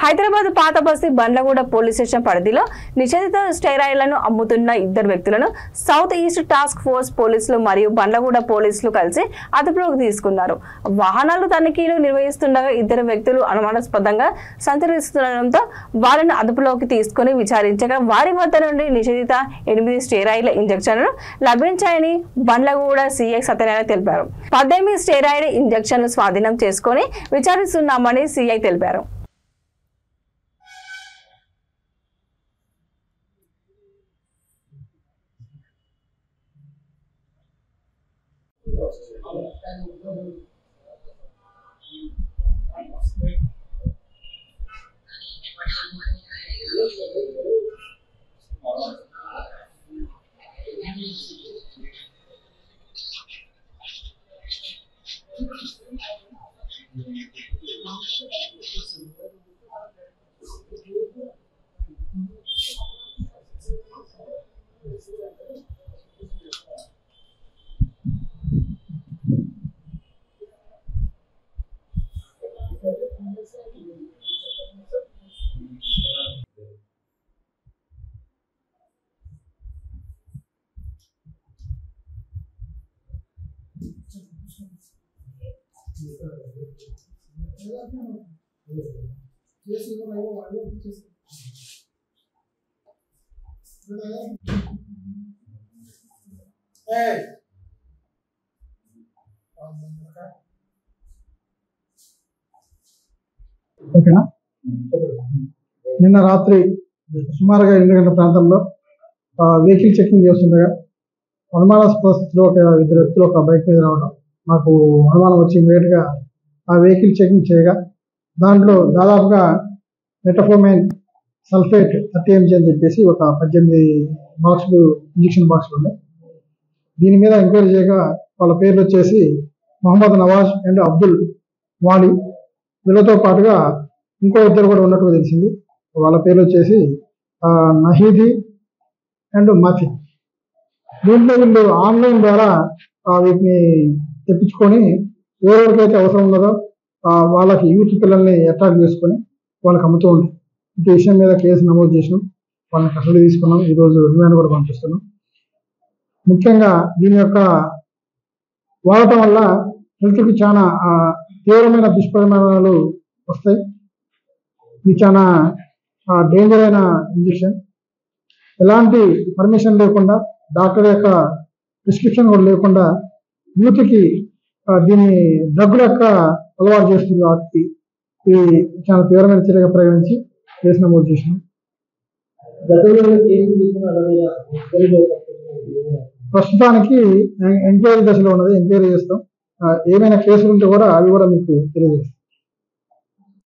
హైదరాబాద్ పాత బస్తీ Bandlaguda police station పరిధిలో నిషేధిత స్టెరాయిడ్లను అమ్ముతున్న ఇద్దరు వ్యక్తులను సౌత్ ఈస్ట్ టాస్క్ ఫోర్స్ పోలీసులు మరియు బండ్లగూడ పోలీసులు కలిసి అదుపులోకి తీసుకున్నారు. వాహనాలు తనిఖీలు నిర్వహిస్తుండగా ఇద్దరు వ్యక్తులు అనుమానాస్పదంగా సంచరిస్తుండటంతో వారిని అదుపులోకి తీసుకుని విచారించగా వారి వద్ద నుండి నిషేధిత 8 స్టెరాయిడ్ల ఇంజెక్షన్లు లభించాయని బండ్లగూడ సీఐ సత్యనారాయణ తెలిపారు. 18 స్టెరాయిడ్ ఇంజెక్షన్లు స్వాధీనం చేసుకుని విచారిస్తున్నామని సీఐ తెలిపారు. ఓకేనా. నిన్న రాత్రి సుమారుగా 8 గంటల ప్రాంతంలో వెహికల్ చెకింగ్ చేస్తుండగా అనుమానాస్పద స్థితిలో ఇద్దరు వ్యక్తులు ఒక బైక్ మీద రావడం మాకు అనుమానం వచ్చి ఇమీడియట్గా ఆ వెహికల్ చెకింగ్ చేయగా దాంట్లో దాదాపుగా మెటఫోమైన్ సల్ఫేట్ 30 mg అని చెప్పేసి ఒక 18 బాక్సులు ఇంజక్షన్ బాక్సులు ఉన్నాయి. దీని మీద ఎంక్వైరీ చేయగా వాళ్ళ పేర్లు వచ్చేసి మొహమ్మద్ నవాజ్ అండ్ అబ్దుల్ వాలీ. వీళ్ళతో పాటుగా ఇంకో ఇద్దరు కూడా ఉన్నట్టుగా తెలిసింది. వాళ్ళ పేర్లు వచ్చేసి నహీది అండ్ మాఫీ. దీంట్లో వీళ్ళు ఆన్లైన్ ద్వారా వీటిని తెప్పించుకొని ఎవరెవరికైతే అవసరం ఉన్నదో వాళ్ళకి యూత్ పిల్లల్ని అట్రాక్ట్ చేసుకొని వాళ్ళకి అమ్ముతూ ఉంటారు. ఈ విషయం మీద కేసు నమోదు చేసినాం, వాళ్ళని కస్టడీ తీసుకున్నాం. ఈరోజు రిమాండ్ కూడా పంపిస్తున్నాం. ముఖ్యంగా దీని యొక్క వాడటం వల్ల హెల్త్కి చాలా తీవ్రమైన దుష్పరిణామాలు వస్తాయి. ఇది చాలా డేంజర్ అయిన ఇంజెక్షన్. ఎలాంటి పర్మిషన్ లేకుండా, డాక్టర్ యొక్క ప్రిస్క్రిప్షన్ కూడా లేకుండా యూత్కి దీన్ని డ్రగ్ల యొక్క అలవాటు చేస్తుంది. కాబట్టి ఇది చాలా తీవ్రమైన చర్యగా పరిగణించి కేసు నమోదు చేసినాం. ప్రస్తుతానికి ఎంక్వైరీ దశలో ఉన్నది. ఎంక్వైరీ చేస్తాం. ఏమైనా కేసులు ఉంటే కూడా అవి కూడా మీకు తెలియజేస్తాం.